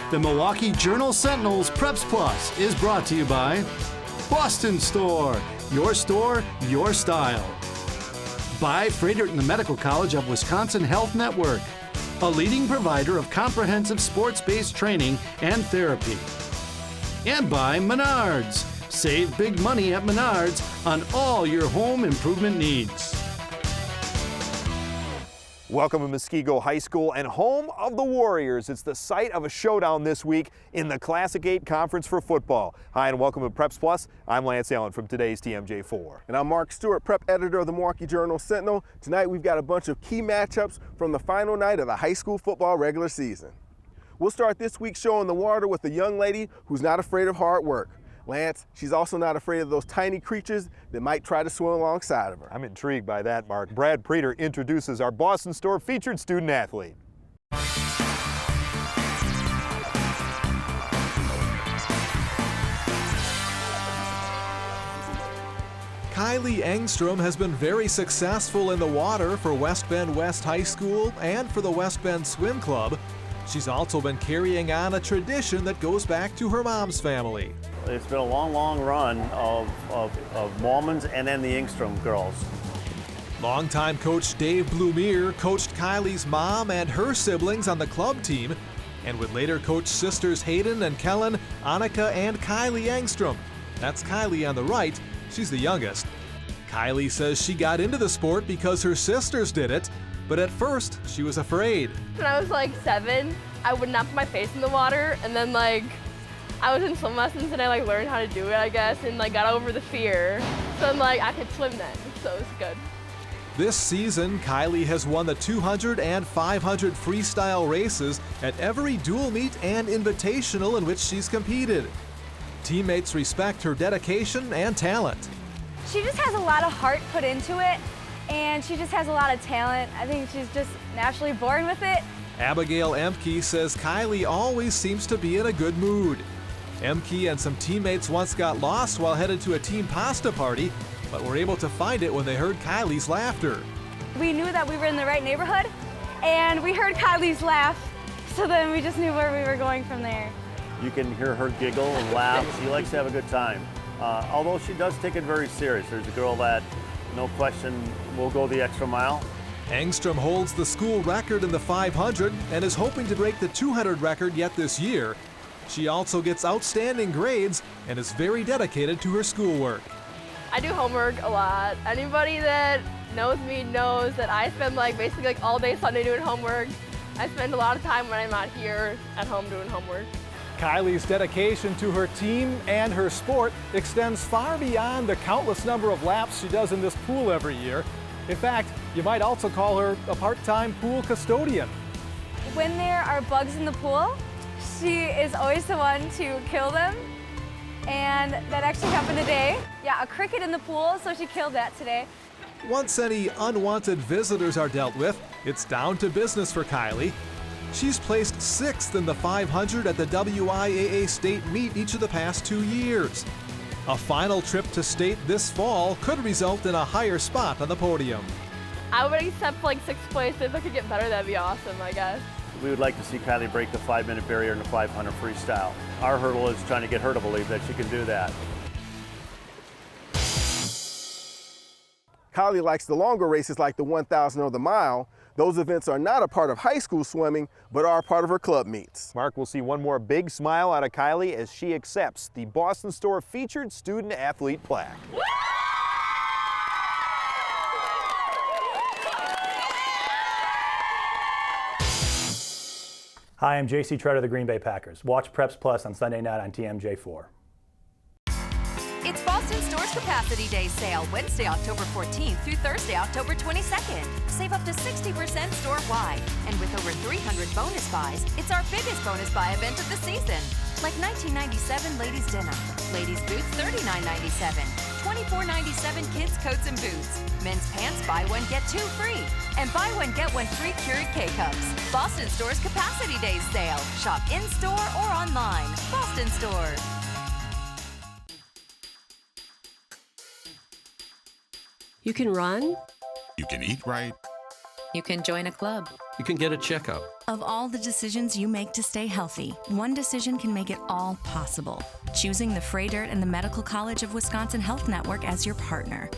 The Milwaukee Journal-Sentinel's Preps Plus is brought to you by Boston Store, your style. By Fredericton Medical College of Wisconsin Health Network, a leading provider of comprehensive sports-based training and therapy. And by Menards. Save big money at Menards on all your home improvement needs. Welcome to Muskego High School and home of the Warriors. It's the site of a showdown this week in the Classic 8 Conference for football. Hi and welcome to Preps Plus. I'm Lance Allen from today's TMJ4. And I'm Mark Stewart, prep editor of the Milwaukee Journal-Sentinel. Tonight we've got a bunch of key matchups from the final night of the high school football regular season. We'll start this week's show in the water with a young lady who's not afraid of hard work. Lance, she's also not afraid of those tiny creatures that might try to swim alongside of her. I'm intrigued by that, Mark. Brad Preeter introduces our Boston Store featured student athlete. Kylie Engstrom has been very successful in the water for West Bend West High School and for the West Bend Swim Club. She's also been carrying on a tradition that goes back to her mom's family. It's been a long run of Mormons and then the Engstrom girls. Longtime coach Dave Blumier coached Kylie's mom and her siblings on the club team and would later coach sisters Hayden and Kellen, Annika, and Kylie Engstrom. That's Kylie on the right. She's the youngest. Kylie says she got into the sport because her sisters did it, but at first she was afraid. When I was like 7, I would not put my face in the water, and then I was in swim lessons and I learned how to do it, I guess, and got over the fear. So then I could swim then, so it was good. This season, Kylie has won the 200 and 500 freestyle races at every dual meet and invitational in which she's competed. Teammates respect her dedication and talent. She just has a lot of heart put into it, and she just has a lot of talent. I think she's just naturally born with it. Abigail Emke says Kylie always seems to be in a good mood. Emke and some teammates once got lost while headed to a team pasta party, but were able to find it when they heard Kylie's laughter. We knew that we were in the right neighborhood, and we heard Kylie's laugh, so then we just knew where we were going from there. You can hear her giggle and laugh. She likes to have a good time. Although she does take it very serious. There's a girl that, no question, will go the extra mile. Engstrom holds the school record in the 500 and is hoping to break the 200 record yet this year. She also gets outstanding grades and is very dedicated to her schoolwork. I do homework a lot. Anybody that knows me knows that I spend basically all day Sunday doing homework. I spend a lot of time when I'm not here at home doing homework. Kylie's dedication to her team and her sport extends far beyond the countless number of laps she does in this pool every year. In fact, you might also call her a part-time pool custodian. When there are bugs in the pool, she is always the one to kill them. And that actually happened today. Yeah, a cricket in the pool, so she killed that today. Once any unwanted visitors are dealt with, it's down to business for Kylie. She's placed 6th in the 500 at the WIAA state meet each of the past 2 years. A final trip to state this fall could result in a higher spot on the podium. I would accept 6th place. If I could get better, that'd be awesome, I guess. We would like to see Kylie break the 5-minute barrier in the 500 freestyle. Our hurdle is trying to get her to believe that she can do that. Kylie likes the longer races like the 1,000 or the mile. Those events are not a part of high school swimming, but are part of her club meets. Mark, we'll see one more big smile out of Kylie as she accepts the Boston Store featured student athlete plaque. Hi, I'm JC Tretter of the Green Bay Packers. Watch Preps Plus on Sunday night on TMJ4. It's Boston Store's Capacity Day sale, Wednesday, October 14th through Thursday, October 22nd. Save up to 60% store-wide. And with over 300 bonus buys, it's our biggest bonus buy event of the season. Like $19.97 ladies' dinner, ladies' boots $39.97, $24.97 kids' coats and boots, men's pants buy one, get two free, and buy one, get one free Keurig K-Cups. Boston Store's Capacity Day sale. Shop in-store or online. Boston Store. You can run. You can eat right. You can join a club. You can get a checkup. Of all the decisions you make to stay healthy, one decision can make it all possible. Choosing the Freighter and the Medical College of Wisconsin Health Network as your partner.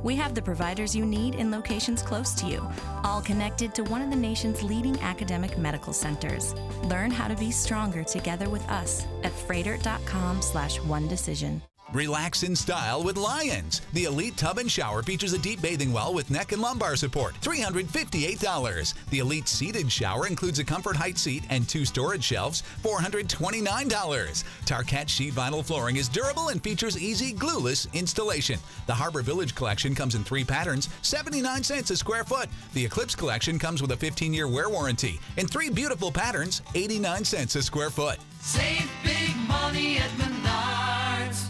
We have the providers you need in locations close to you, all connected to one of the nation's leading academic medical centers. Learn how to be stronger together with us at freighter.com/one-decision. Relax in style with Lions. The Elite Tub and Shower features a deep bathing well with neck and lumbar support, $358. The Elite Seated Shower includes a comfort height seat and 2 storage shelves, $429. Tarkat sheet vinyl flooring is durable and features easy glueless installation. The Harbor Village collection comes in 3 patterns, 79 cents a square foot. The Eclipse collection comes with a 15-year wear warranty. In 3 beautiful patterns, 89 cents a square foot. Save big money at Menards.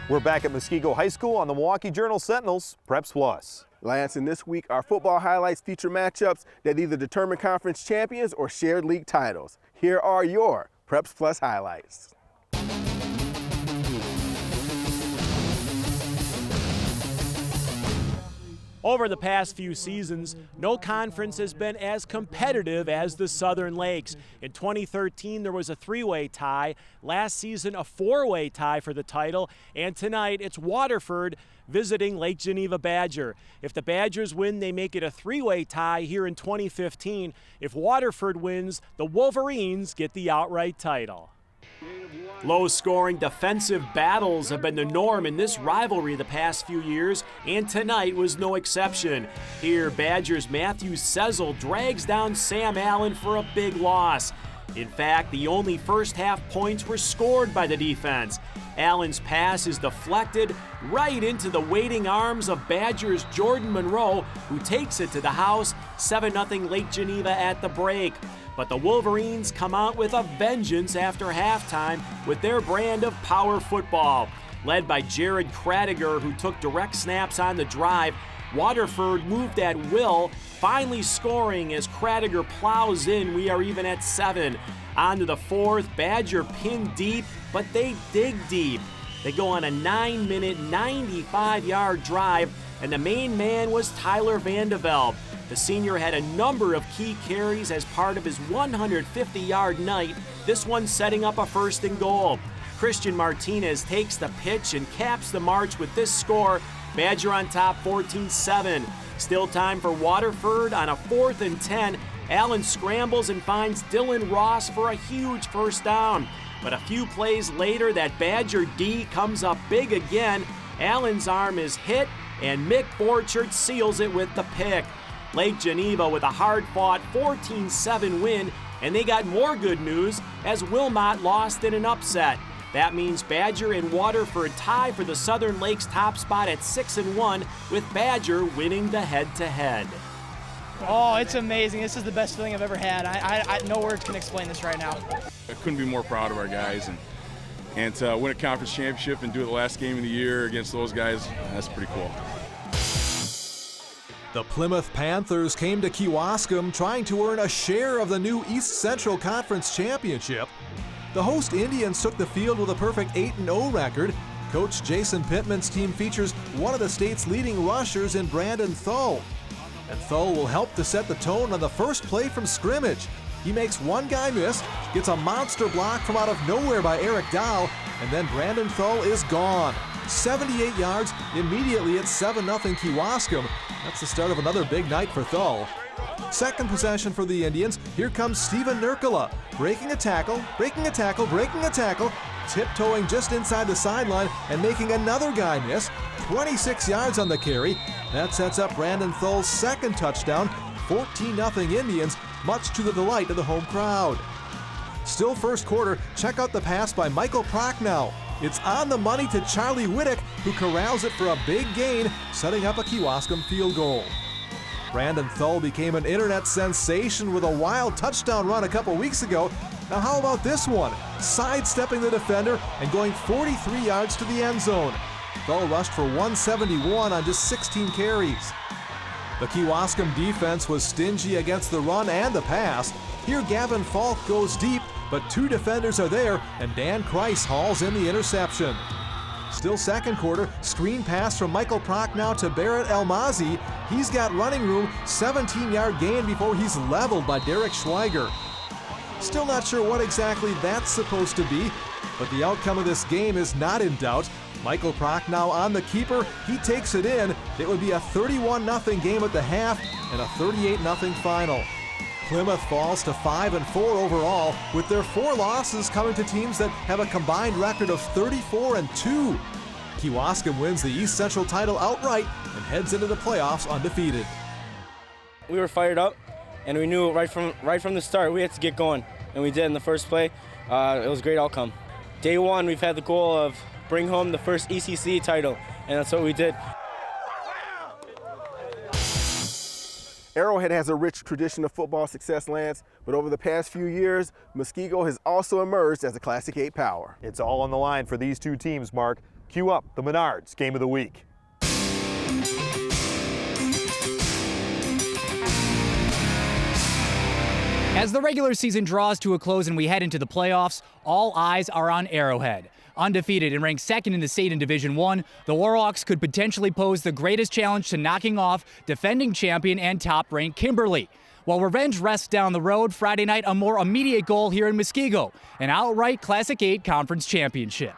We're back at Muskego High School on the Milwaukee Journal-Sentinel's Preps Plus. Lance, and this week our football highlights feature matchups that either determine conference champions or shared league titles. Here are your Preps Plus highlights. Over the past few seasons, no conference has been as competitive as the Southern Lakes. In 2013, there was a 3-way tie. Last season, a 4-way tie for the title. And tonight, it's Waterford visiting Lake Geneva Badger. If the Badgers win, they make it a 3-way tie here in 2015. If Waterford wins, the Wolverines get the outright title. Low-scoring defensive battles have been the norm in this rivalry the past few years, and tonight was no exception. Here, Badgers' Matthew Sezel drags down Sam Allen for a big loss. In fact, the only first-half points were scored by the defense. Allen's pass is deflected right into the waiting arms of Badgers' Jordan Monroe, who takes it to the house, 7-0 Lake Geneva at the break. But the Wolverines come out with a vengeance after halftime with their brand of power football. Led by Jared Kradiger, who took direct snaps on the drive, Waterford moved at will, finally scoring as Kradiger plows in. We are even at 7. On to the 4th, Badger pinned deep, but they dig deep. They go on a 9-minute, 95-yard drive, and the main man was Tyler Vandeveld. The senior had a number of key carries as part of his 150-yard night, this one setting up a 1st and goal. Christian Martinez takes the pitch and caps the march with this score. Badger on top 14-7. Still time for Waterford on a 4th and 10. Allen scrambles and finds Dylan Ross for a huge 1st down. But a few plays later, that Badger D comes up big again. Allen's arm is hit, and Mick Borchert seals it with the pick. Lake Geneva with a hard-fought 14-7 win, and they got more good news as Wilmot lost in an upset. That means Badger and Waterford tie for the Southern Lakes top spot at 6-1, with Badger winning the head-to-head. Oh, it's amazing. This is the best feeling I've ever had. I no words can explain this right now. I couldn't be more proud of our guys, and to win a conference championship and do it the last game of the year against those guys, that's pretty cool. The Plymouth Panthers came to Kewaskum trying to earn a share of the new East Central Conference Championship. The host Indians took the field with a perfect 8-0 record. Coach Jason Pittman's team features one of the state's leading rushers in Brandon Thull. And Thull will help to set the tone on the first play from scrimmage. He makes one guy miss, gets a monster block from out of nowhere by Eric Dow, and then Brandon Thull is gone. 78 yards, immediately it's 7-0 Kewaskum. That's the start of another big night for Thull. Second possession for the Indians. Here comes Steven Nurkala, breaking a tackle, tiptoeing just inside the sideline and making another guy miss. 26 yards on the carry. That sets up Brandon Thull's second touchdown. 14-0 Indians, much to the delight of the home crowd. Still first quarter, check out the pass by Michael Prochnow. It's on the money to Charlie Whittick, who corrals it for a big gain, setting up a Kewaskum field goal. Brandon Thull became an internet sensation with a wild touchdown run a couple weeks ago. Now how about this one? Sidestepping the defender and going 43 yards to the end zone. Thull rushed for 171 on just 16 carries. The Kewaskum defense was stingy against the run and the pass. Here Gavin Falk goes deep, but 2 defenders are there, and Dan Kreis hauls in the interception. Still second quarter, screen pass from Michael Prochnow to Barrett Elmazi. He's got running room, 17-yard gain before he's leveled by Derek Schweiger. Still not sure what exactly that's supposed to be, but the outcome of this game is not in doubt. Michael Prochnow on the keeper, he takes it in. It would be a 31-0 game at the half and a 38-0 final. Plymouth falls to 5-4 overall, with their 4 losses coming to teams that have a combined record of 34-2. Kewaskum wins the East Central title outright and heads into the playoffs undefeated. We were fired up, and we knew right from the start we had to get going, and we did in the first play. It was a great outcome. Day one, we've had the goal of bring home the first ECC title, and that's what we did. Arrowhead has a rich tradition of football success, Lance, but over the past few years, Muskego has also emerged as a Classic 8 power. It's all on the line for these 2 teams, Mark. Cue up the Menards Game of the Week. As the regular season draws to a close and we head into the playoffs, all eyes are on Arrowhead. Undefeated and ranked second in the state in Division 1, the Warhawks could potentially pose the greatest challenge to knocking off defending champion and top-ranked Kimberly. While revenge rests down the road, Friday night a more immediate goal here in Muskego, an outright Classic 8 conference championship.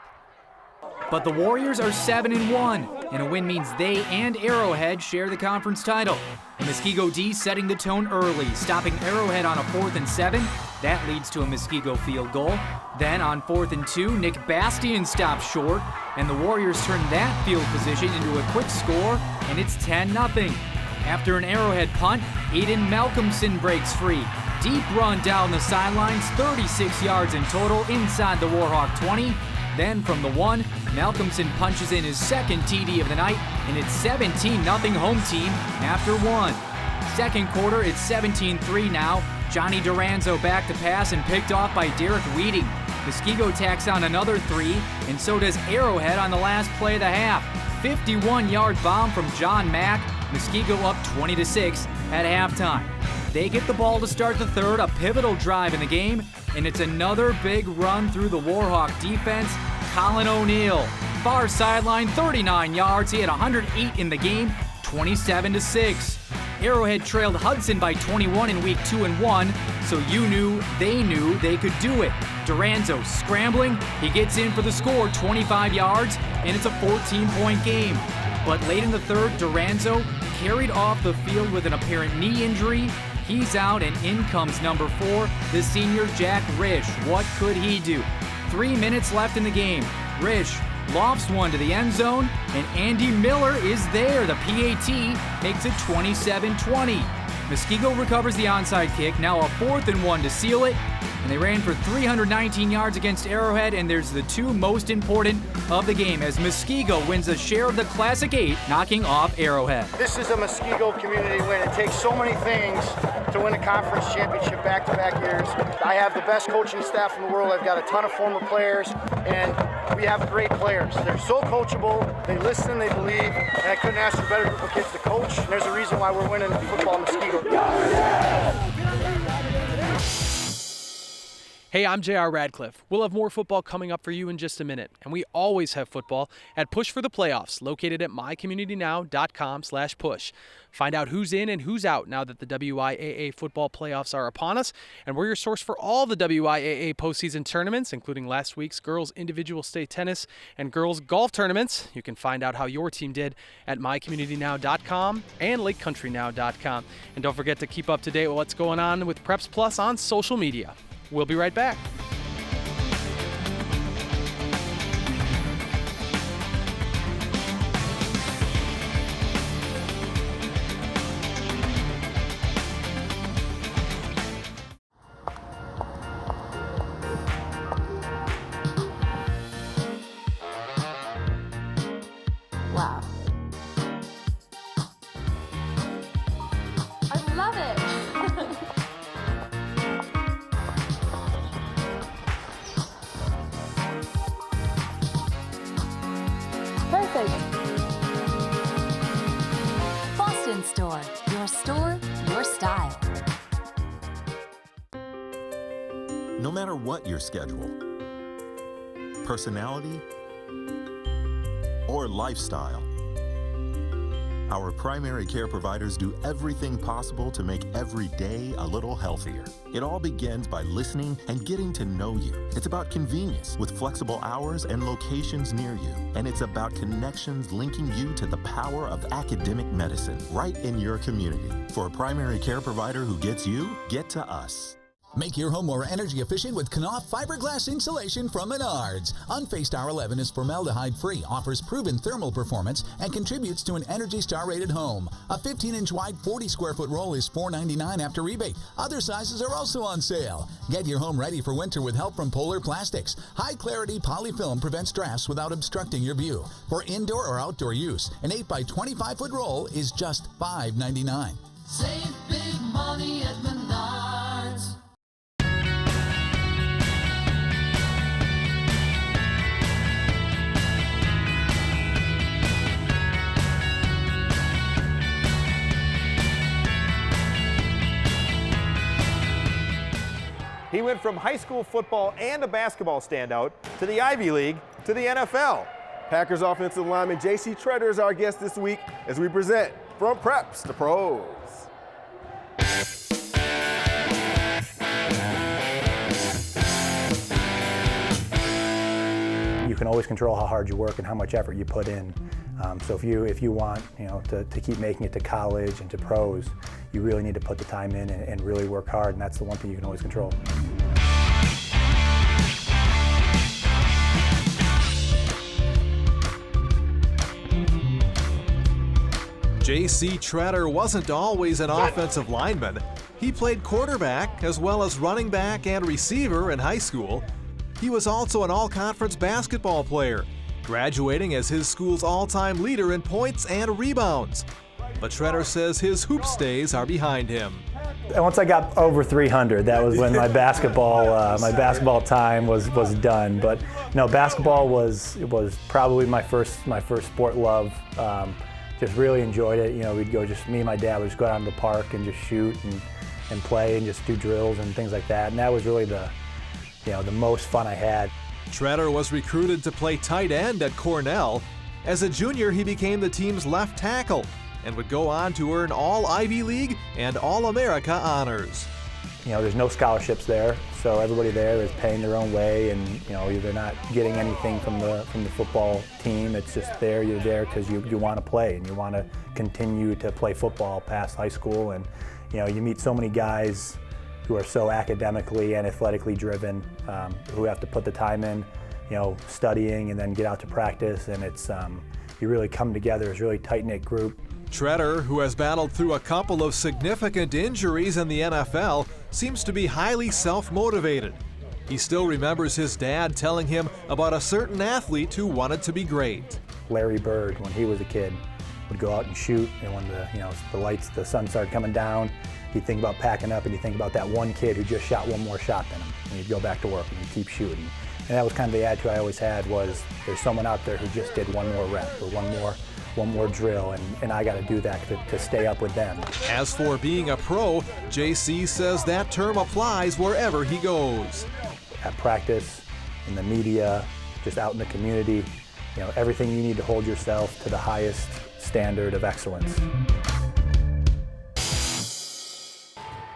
But the Warriors are 7-1, and a win means they and Arrowhead share the conference title. The Muskego D setting the tone early, stopping Arrowhead on a 4th and 7. That leads to a Muskego field goal. Then on 4th and 2, Nick Bastian stops short, and the Warriors turn that field position into a quick score, and it's 10-0. After an Arrowhead punt, Aiden Malcolmson breaks free. Deep run down the sidelines, 36 yards in total inside the Warhawk 20. Then from the 1, Malcolmson punches in his second TD of the night, and it's 17-0 home team after 1. Second quarter, it's 17-3 now. Johnny Duranzo back to pass and picked off by Derek Weeding. Muskego tacks on another 3, and so does Arrowhead on the last play of the half. 51-yard bomb from John Mack. Muskego up 20-6 at halftime. They get the ball to start the third, a pivotal drive in the game, and it's another big run through the Warhawk defense. Colin O'Neill, far sideline, 39 yards. He had 108 in the game, 27-6. Arrowhead trailed Hudson by 21 in week 2 and 1, so you knew they could do it. Duranzo scrambling, he gets in for the score, 25 yards, and it's a 14-point game. But late in the third, Duranzo carried off the field with an apparent knee injury. He's out, and in comes number 4, the senior Jack Risch. What could he do? 3 minutes left in the game. Risch lofts one to the end zone, and Andy Miller is there. The PAT makes it 27-20. Muskego recovers the onside kick, now a 4th and 1 to seal it, and they ran for 319 yards against Arrowhead, and there's the 2 most important of the game as Muskego wins a share of the Classic 8, knocking off Arrowhead. This is a Muskego community win. It takes so many things to win a conference championship back-to-back years. I have the best coaching staff in the world. I've got a ton of former players, and we have great players. They're so coachable, they listen, they believe, and I couldn't ask for a better group of kids to coach. And there's a reason why we're winning football in Muskego. Hey, I'm J.R. Radcliffe. We'll have more football coming up for you in just a minute, and we always have football at Push for the Playoffs, located at mycommunitynow.com/push. Find out who's in and who's out now that the WIAA football playoffs are upon us, and we're your source for all the WIAA postseason tournaments, including last week's girls individual state tennis and girls golf tournaments. You can find out how your team did at mycommunitynow.com and lakecountrynow.com. And don't forget to keep up to date with what's going on with Preps Plus on social media. We'll be right back. Wow. I love it. No matter what your schedule, personality, or lifestyle, our primary care providers do everything possible to make every day a little healthier. It all begins by listening and getting to know you. It's about convenience with flexible hours and locations near you. And it's about connections linking you to the power of academic medicine right in your community. For a primary care provider who gets you, get to us. Make your home more energy efficient with Knauf fiberglass insulation from Menards. Unfaced R11 is formaldehyde-free, offers proven thermal performance, and contributes to an Energy Star-rated home. A 15-inch wide, 40-square-foot roll is $4.99 after rebate. Other sizes are also on sale. Get your home ready for winter with help from Polar Plastics. High-clarity polyfilm prevents drafts without obstructing your view. For indoor or outdoor use, an 8x25-foot roll is just $5.99. Save big money at Menards. He went from high school football and a basketball standout to the Ivy League to the NFL. Packers offensive lineman JC Tretter is our guest this week as we present From Preps to Pros. You can always control how hard you work and how much effort you put in. So if you want to keep making it to college and to pros, you really need to put the time in and really work hard, and that's the one thing you can always control. JC Tretter wasn't always an offensive lineman. He played quarterback as well as running back and receiver in high school. He was also an all-conference basketball player, graduating as his school's all-time leader in points and rebounds. But Tretter says his hoop stays are behind him. And once I got over 300, that was when my basketball time was done. But no, basketball was probably my first sport love. Just really enjoyed it. We'd go, just me and my dad would just go down to the park and just shoot and play and just do drills and things like that. And that was really the most fun I had. Tretter was recruited to play tight end at Cornell. As a junior, he became the team's left tackle and would go on to earn all Ivy League and All-America honors. There's no scholarships there, so everybody there is paying their own way, and they're not getting anything from the football team. It's just you're there because you want to play and you want to continue to play football past high school. And you meet so many guys who are so academically and athletically driven, who have to put the time in, studying and then get out to practice, and it's you really come together as a really tight-knit group. Tretter, who has battled through a couple of significant injuries in the NFL, seems to be highly self-motivated. He still remembers his dad telling him about a certain athlete who wanted to be great. Larry Bird, when he was a kid, would go out and shoot, and when the sun started coming down, he'd think about packing up, and he'd think about that one kid who just shot one more shot than him, and he'd go back to work and he'd keep shooting. And that was kind of the attitude I always had, was there's someone out there who just did one more rep or one more drill, and I got to do that to stay up with them. As for being a pro, JC says that term applies wherever he goes. At practice, in the media, just out in the community, everything you need to hold yourself to the highest standard of excellence.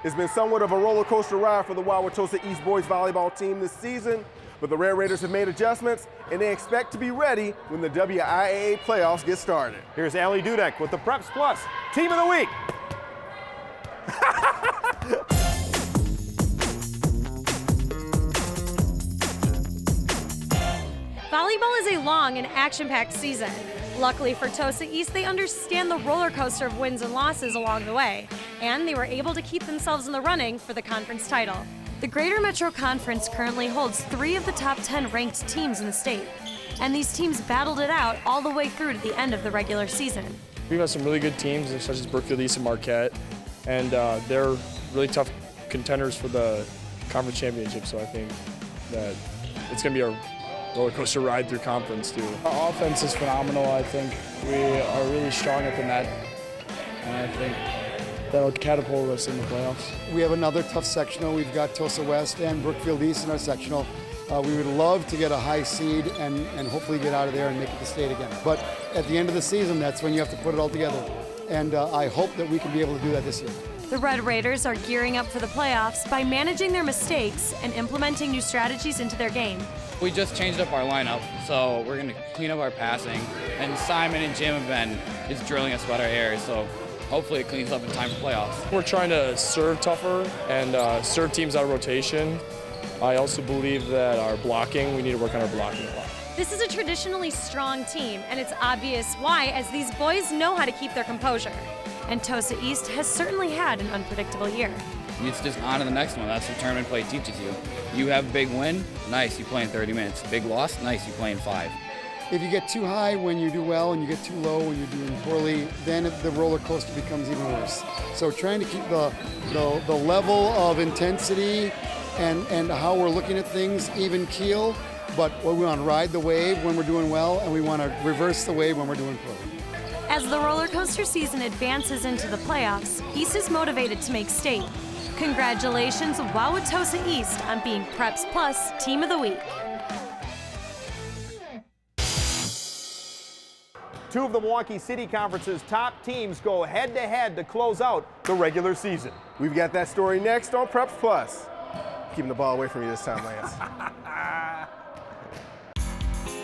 It's been somewhat of a roller coaster ride for the Wauwatosa East boys volleyball team this season, but the Red Raiders have made adjustments, and they expect to be ready when the WIAA playoffs get started. Here's Allie Dudek with the Preps Plus Team of the Week. Volleyball is a long and action-packed season. Luckily for Tosa East, they understand the roller coaster of wins and losses along the way, and they were able to keep themselves in the running for the conference title. The Greater Metro Conference currently holds 3 of the top 10 ranked teams in the state, and these teams battled it out all the way through to the end of the regular season. We've got some really good teams, such as Brookfield East and Marquette, and they're really tough contenders for the conference championship, so I think that it's going to be a roller coaster ride through conference too. Our offense is phenomenal. I think we are really strong at the net, and I think that'll catapult us in the playoffs. We have another tough sectional. We've got Tosa West and Brookfield East in our sectional. We would love to get a high seed and hopefully get out of there and make it to state again. But at the end of the season, that's when you have to put it all together. And I hope that we can be able to do that this year. The Red Raiders are gearing up for the playoffs by managing their mistakes and implementing new strategies into their game. We just changed up our lineup, so we're going to clean up our passing. And Simon and Jim have been just drilling us about our areas, so hopefully it cleans up in time for playoffs. We're trying to serve tougher and serve teams out of rotation. I also believe that our blocking, we need to work on our blocking a lot. This is a traditionally strong team, and it's obvious why, as these boys know how to keep their composure. And Tosa East has certainly had an unpredictable year. It's just on to the next one. That's what tournament play teaches you. You have a big win, nice, you play in 30 minutes. Big loss, nice, you play in 5. If you get too high when you do well and you get too low when you're doing poorly, then the roller coaster becomes even worse. So trying to keep the level of intensity and how we're looking at things even keel, but we want to ride the wave when we're doing well and we want to reverse the wave when we're doing poorly. As the roller coaster season advances into the playoffs, East is motivated to make state. Congratulations, Wauwatosa East, on being Preps Plus Team of the Week. Two of the Milwaukee City Conference's top teams go head-to-head to close out the regular season. We've got that story next on Preps Plus. Keeping the ball away from you this time, Lance.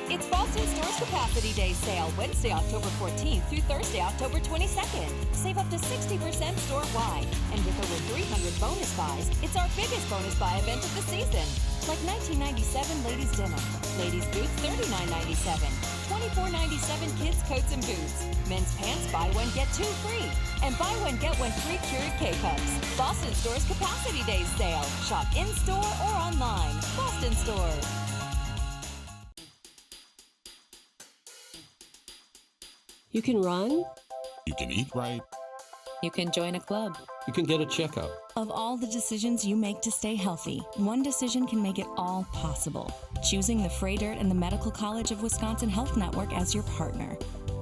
It's Boston Stores Capacity Day sale, Wednesday, October 14th through Thursday, October 22nd. Save up to 60% store-wide. And with over 300 bonus buys, it's our biggest bonus buy event of the season. Like 1997 ladies denim, ladies boots $39.97, $24.97 kids coats and boots, men's pants buy one get two free, and buy one get one free Keurig K-Cups. Boston Stores Capacity Day sale. Shop in-store or online. Boston Stores. You can run. You can eat right. You can join a club. You can get a checkup. Of all the decisions you make to stay healthy, one decision can make it all possible. Choosing the Freighter and the Medical College of Wisconsin Health Network as your partner.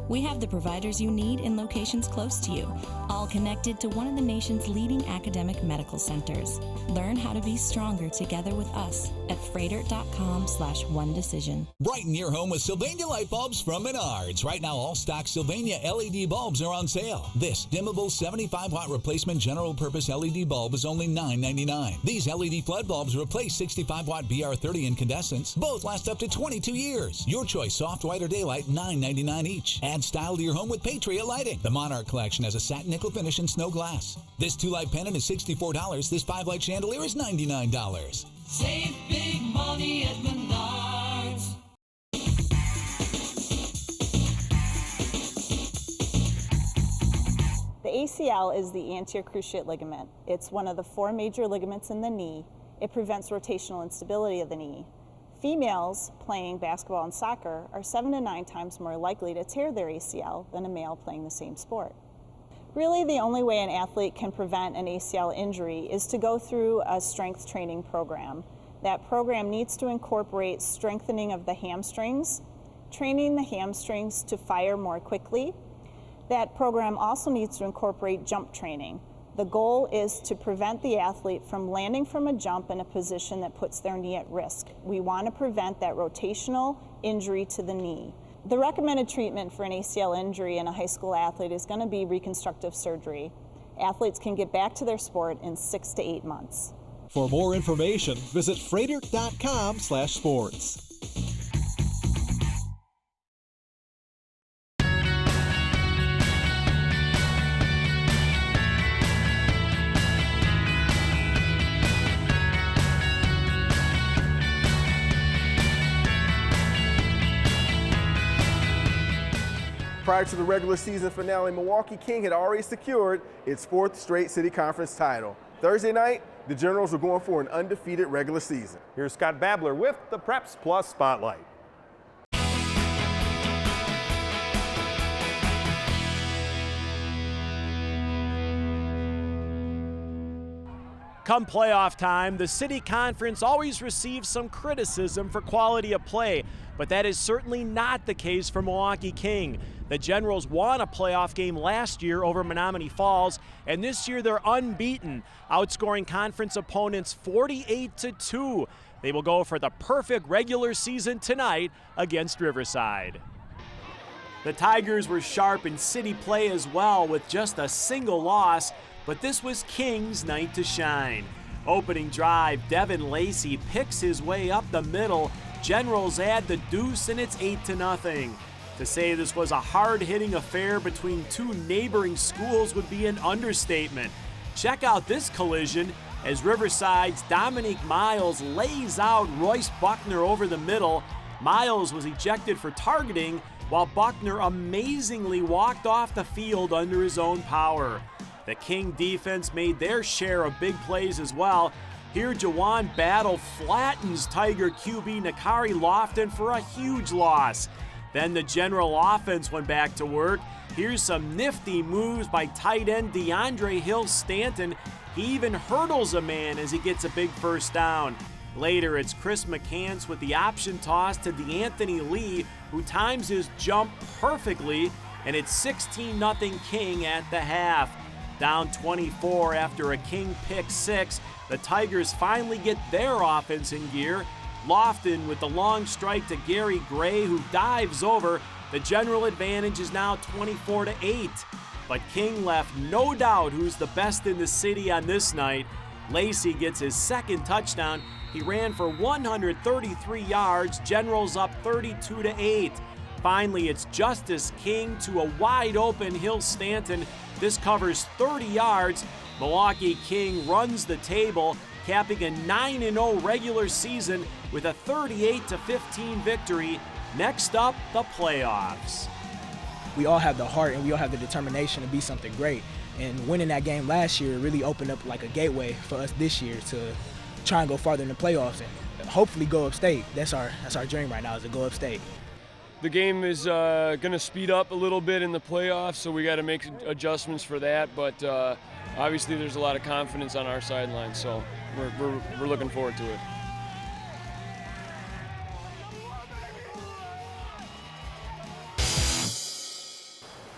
We have the providers you need in locations close to you, all connected to one of the nation's leading academic medical centers. Learn how to be stronger together with us at freighter.com/onedecision. Brighten your home with Sylvania light bulbs from Menards. Right now, all stock Sylvania LED bulbs are on sale. This dimmable 75-watt replacement general purpose LED bulb is only $9.99. These LED flood bulbs replace 65-watt BR30 incandescents. Both last up to 22 years. Your choice, soft, white, or daylight, $9.99 each. Add style to your home with Patriot Lighting. The Monarch collection has a satin nickel finish and snow glass. This 2-light pendant is $64. This 5-light chandelier is $99. Save big money at Menards. The ACL is the anterior cruciate ligament. It's one of the 4 major ligaments in the knee. It prevents rotational instability of the knee. Females playing basketball and soccer are 7 to 9 times more likely to tear their ACL than a male playing the same sport. Really, the only way an athlete can prevent an ACL injury is to go through a strength training program. That program needs to incorporate strengthening of the hamstrings, training the hamstrings to fire more quickly. That program also needs to incorporate jump training. The goal is to prevent the athlete from landing from a jump in a position that puts their knee at risk. We want to prevent that rotational injury to the knee. The recommended treatment for an ACL injury in a high school athlete is going to be reconstructive surgery. Athletes can get back to their sport in 6 to 8 months. For more information, visit freighter.com/sports. Prior to the regular season finale, Milwaukee King had already secured its 4th straight city conference title. Thursday night, the Generals were going for an undefeated regular season. Here's Scott Babler with the Preps Plus Spotlight. Come playoff time, the City Conference always receives some criticism for quality of play, but that is certainly not the case for Milwaukee King. The Generals won a playoff game last year over Menominee Falls, and this year they're unbeaten, outscoring conference opponents 48-2. They will go for the perfect regular season tonight against Riverside. The Tigers were sharp in city play as well, with just a single loss, but this was King's night to shine. Opening drive, Devin Lacey picks his way up the middle. Generals add the deuce, and it's 8-0. To say this was a hard-hitting affair between two neighboring schools would be an understatement. Check out this collision as Riverside's Dominique Miles lays out Royce Buckner over the middle. Miles was ejected for targeting, while Buckner amazingly walked off the field under his own power. The King defense made their share of big plays as well. Here, Jawan Battle flattens Tiger QB Nakari Lofton for a huge loss. Then the General offense went back to work. Here's some nifty moves by tight end DeAndre Hill-Stanton. He even hurdles a man as he gets a big first down. Later, it's Chris McCants with the option toss to DeAnthony Lee, who times his jump perfectly, and it's 16-0 King at the half. Down 24 after a King pick six, the Tigers finally get their offense in gear. Lofton with the long strike to Gary Gray, who dives over. The General advantage is now 24-8. But King left no doubt who's the best in the city on this night. Lacey gets his second touchdown. He ran for 133 yards. Generals up 32-8. Finally, it's Justice King to a wide-open Hill-Stanton. This covers 30 yards. Milwaukee King runs the table, capping a 9-0 regular season with a 38-15 victory. Next up, the playoffs. We all have the heart and we all have the determination to be something great. And winning that game last year really opened up like a gateway for us this year to try and go farther in the playoffs and hopefully go upstate. That's our dream right now, is to go upstate. The game is going to speed up a little bit in the playoffs, so we got to make adjustments for that. But obviously, there's a lot of confidence on our sideline, so we're looking forward to it.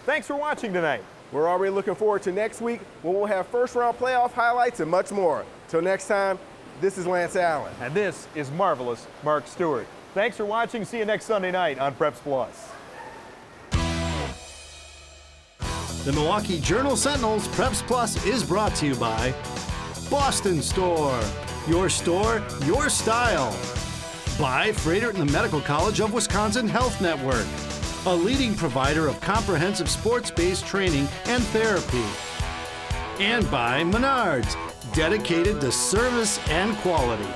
Thanks for watching tonight. We're already looking forward to next week when we'll have first-round playoff highlights and much more. Till next time, this is Lance Allen. And this is Marvelous Mark Stewart. Thanks for watching. See you next Sunday night on Preps Plus. The Milwaukee Journal-Sentinel's Preps Plus is brought to you by Boston Store, your store, your style. By Freighter and the Medical College of Wisconsin Health Network, a leading provider of comprehensive sports-based training and therapy. And by Menards, dedicated to service and quality.